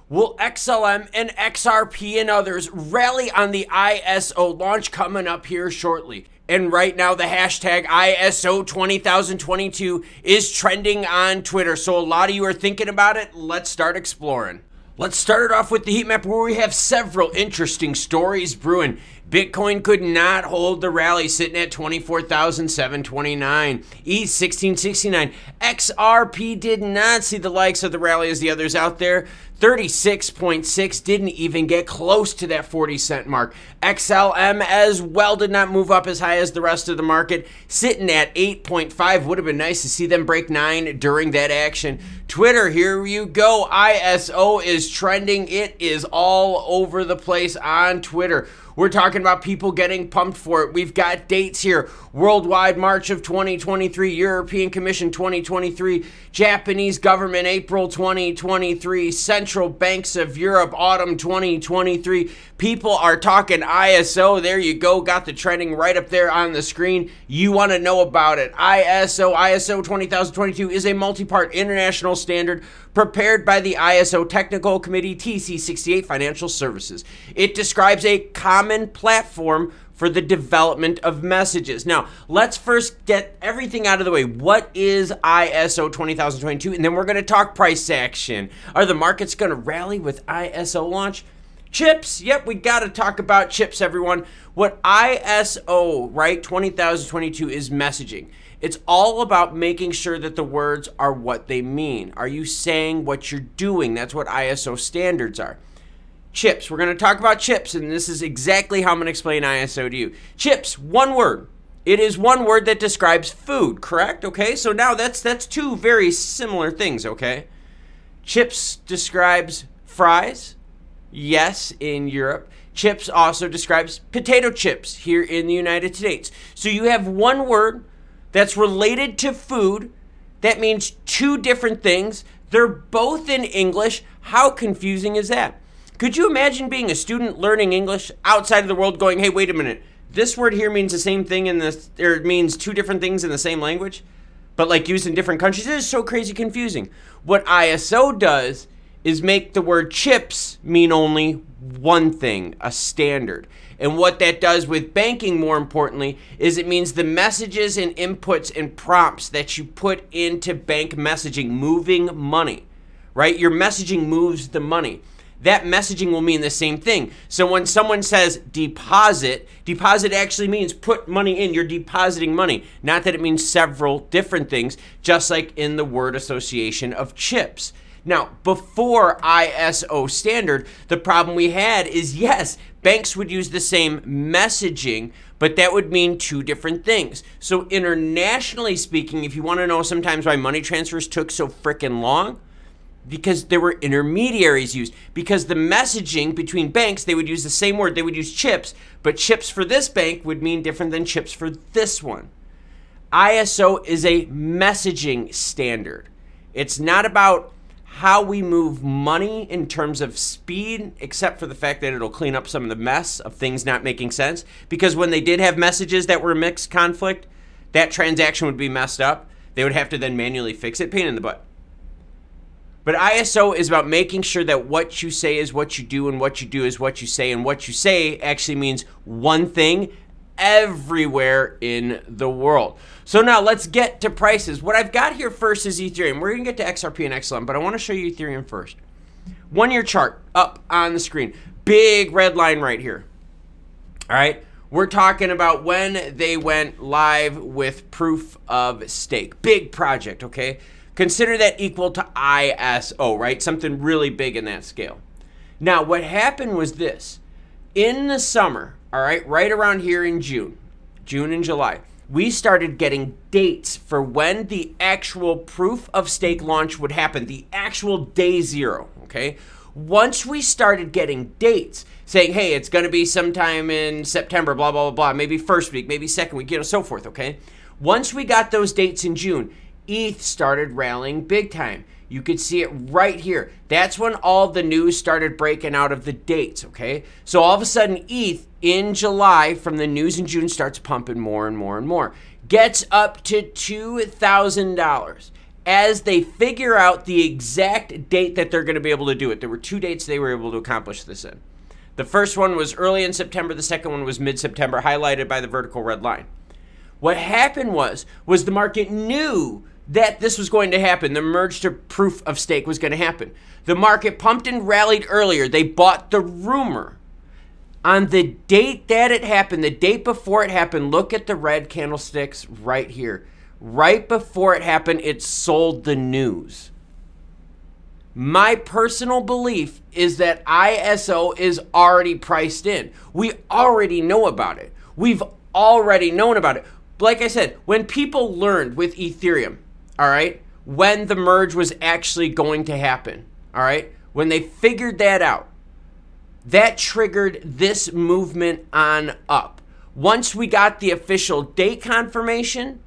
Will XLM and XRP and others rally on the ISO launch coming up here shortly? And right now, the hashtag ISO 20022 is trending on Twitter. So a lot of you are thinking about it. Let's start exploring. Let's start it off with the heat map, where we have several interesting stories brewing. Bitcoin could not hold the rally, sitting at 24,729. ETH 1669. XRP did not see the likes of the rally as the others out there. 36.6 didn't even get close to that 40-cent mark. XLM as well did not move up as high as the rest of the market, sitting at 8.5. Would have been nice to see them break 9 during that action. Twitter, here you go. ISO is trending. It is all over the place on Twitter. We're talking about people getting pumped for it. We've got dates here. Worldwide March of 2023, European Commission 2023, Japanese government April 2023, Central Banks of Europe autumn 2023. People are talking ISO. There you go. Got the trending right up there on the screen. You want to know about it. ISO 20022 is a multi-part international standard prepared by the ISO Technical Committee TC68 Financial Services. It describes a common platform for the development of messages. Now, let's first get everything out of the way. What is ISO 20022? And then we're going to talk price action. Are the markets going to rally with ISO launch? Chips, yep, we got to talk about chips, everyone. What ISO, right, 20022 is messaging. It's all about making sure that the words are what they mean. Are you saying what you're doing? That's what ISO standards are. Chips, we're going to talk about chips, and this is exactly how I'm going to explain ISO to you. Chips, one word. It is one word that describes food, correct? Okay, so now that's two very similar things, okay? Chips describes fries, yes, in Europe. Chips also describes potato chips here in the United States. So you have one word that's related to food. That means two different things. They're both in English. How confusing is that? Could you imagine being a student learning English outside of the world going, hey, wait a minute, this word here means the same thing in this, or it means two different things in the same language, but like used in different countries? It is so crazy confusing. What ISO does is make the word chips mean only one thing, a standard. And what that does with banking, more importantly, is it means the messages and inputs and prompts that you put into bank messaging, moving money, right? Your messaging moves the money. That messaging will mean the same thing. So when someone says deposit, deposit actually means put money in. You're depositing money. Not that it means several different things, just like in the word association of chips. Now, before ISO standard, the problem we had is, yes, banks would use the same messaging, but that would mean two different things. So internationally speaking, if you want to know sometimes why money transfers took so frickin' long, because there were intermediaries used. Because the messaging between banks, they would use the same word. They would use chips, but chips for this bank would mean different than chips for this one. ISO is a messaging standard. It's not about how we move money in terms of speed, except for the fact that it'll clean up some of the mess of things not making sense. Because when they did have messages that were mixed conflict, that transaction would be messed up. They would have to then manually fix it. Pain in the butt. But ISO is about making sure that what you say is what you do, and what you do is what you say, and what you say actually means one thing everywhere in the world. So now let's get to prices. What I've got here first is Ethereum. We're going to get to XRP and XLM, but I want to show you Ethereum first. 1-year chart up on the screen. Big red line right here. All right. We're talking about when they went live with proof of stake. Big project, okay? Consider that equal to ISO, right? Something really big in that scale. Now, what happened was this. In the summer, all right, right around here in June and July, we started getting dates for when the actual proof of stake launch would happen, the actual day zero, okay? Once we started getting dates saying, hey, it's going to be sometime in September, blah, blah, blah, blah, maybe first week, maybe second week, you know, so forth, okay? Once we got those dates in June, ETH started rallying big time. You could see it right here. That's when all the news started breaking out of the dates, okay? So all of a sudden, ETH in July from the news in June starts pumping more and more and more. Gets up to $2,000. as they figure out the exact date that they're going to be able to do it. There were 2 dates they were able to accomplish this in. The first one was early in September. The second one was mid-September, highlighted by the vertical red line. What happened was the market knew that this was going to happen. The merge to proof of stake was going to happen. The market pumped and rallied earlier. They bought the rumor. On the date that it happened, the date before it happened, look at the red candlesticks right here. Right before it happened, it sold the news. My personal belief is that ISO is already priced in. We already know about it. We've already known about it. Like I said, when people learned with Ethereum, all right, when the merge was actually going to happen, all right, when they figured that out, that triggered this movement on up. Once we got the official date confirmation,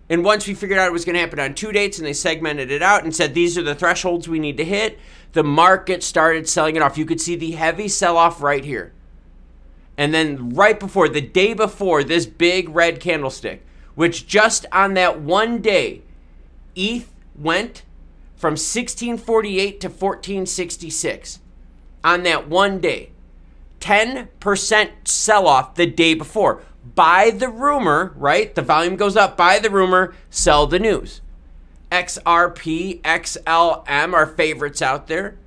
and once we figured out it was going to happen on 2 dates and they segmented it out and said, these are the thresholds we need to hit, the market started selling it off. You could see the heavy sell-off right here. And then right before, the day before, this big red candlestick, which just on that one day, ETH went from 1648 to 1466. On that one day. 10% sell-off the day before. Buy the rumor, right? The volume goes up. Buy the rumor, sell the news. XRP, XLM are favorites out there.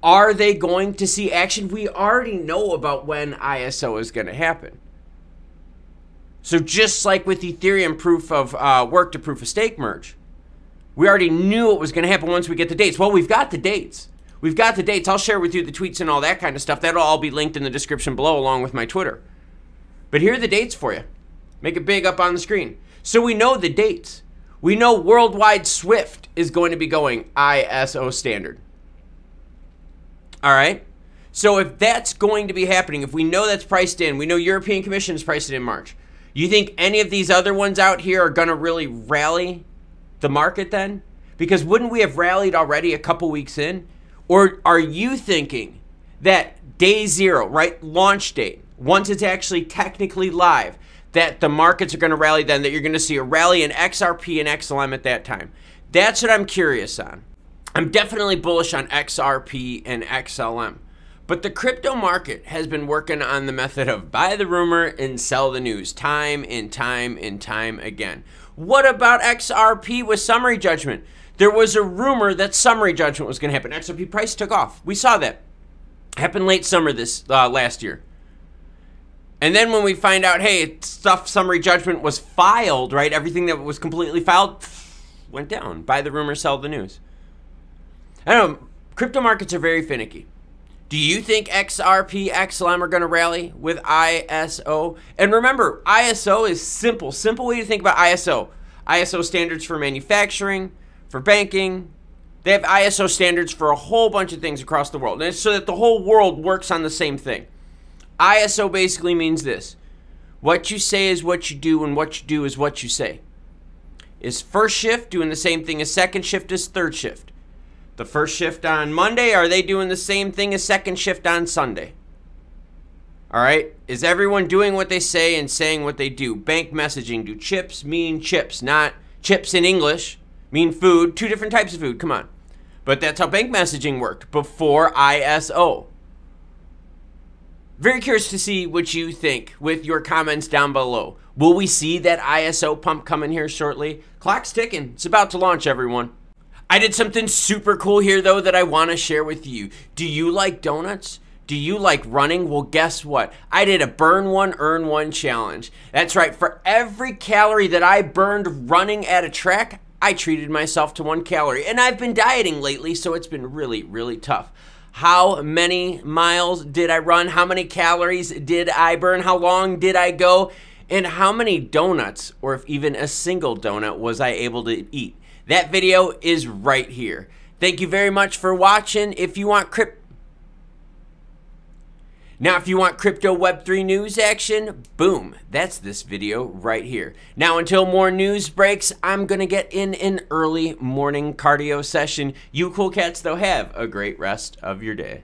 Are they going to see action? We already know about when ISO is going to happen. So just like with Ethereum proof of work to proof of stake merge, we already knew it was going to happen once we get the dates. Well, we've got the dates. We've got the dates. I'll share with you the tweets and all that kind of stuff. That'll all be linked in the description below along with my Twitter. But here are the dates for you. Make it big up on the screen. So we know the dates. We know worldwide SWIFT is going to be going ISO standard. All right? So if that's going to be happening, if we know that's priced in, we know European Commission is priced in March. You think any of these other ones out here are going to really rally the market then? Because wouldn't we have rallied already a couple weeks in? Or are you thinking that day zero, right, launch date, once it's actually technically live, that the markets are going to rally then, that you're going to see a rally in XRP and XLM at that time? That's what I'm curious on. I'm definitely bullish on XRP and XLM. But the crypto market has been working on the method of buy the rumor and sell the news time and time and time again. What about XRP with summary judgment? There was a rumor that summary judgment was going to happen. XRP price took off. We saw that. Happened late summer this last year. And then when we find out, hey, summary judgment was filed, right? Everything that was completely filed went down. Buy the rumor, sell the news. I don't know. Crypto markets are very finicky. Do you think XRP, XLM are going to rally with ISO? And remember, ISO is simple. Simple way to think about ISO. ISO standards for manufacturing, for banking. They have ISO standards for a whole bunch of things across the world. And it's so that the whole world works on the same thing. ISO basically means this. What you say is what you do, and what you do is what you say. Is first shift doing the same thing as second shift as third shift? The first shift on Monday, are they doing the same thing as second shift on Sunday? All right? Is everyone doing what they say and saying what they do? Bank messaging. Do chips mean chips? Not chips in English. Mean food. Two different types of food. Come on. But that's how bank messaging worked before ISO. Very curious to see what you think with your comments down below. Will we see that ISO pump coming here shortly? Clock's ticking. It's about to launch, everyone. I did something super cool here, though, that I want to share with you. Do you like donuts? Do you like running? Well, guess what? I did a burn one, earn one challenge. That's right. For every calorie that I burned running at a track, I treated myself to 1 calorie. And I've been dieting lately, so it's been really, really tough. How many miles did I run? How many calories did I burn? How long did I go? And how many donuts, or if even a single donut, was I able to eat? That video is right here. Thank you very much for watching. If you want crypto Web3 news action, boom, that's this video right here. Now, until more news breaks, I'm going to get in an early morning cardio session. You cool cats, though, have a great rest of your day.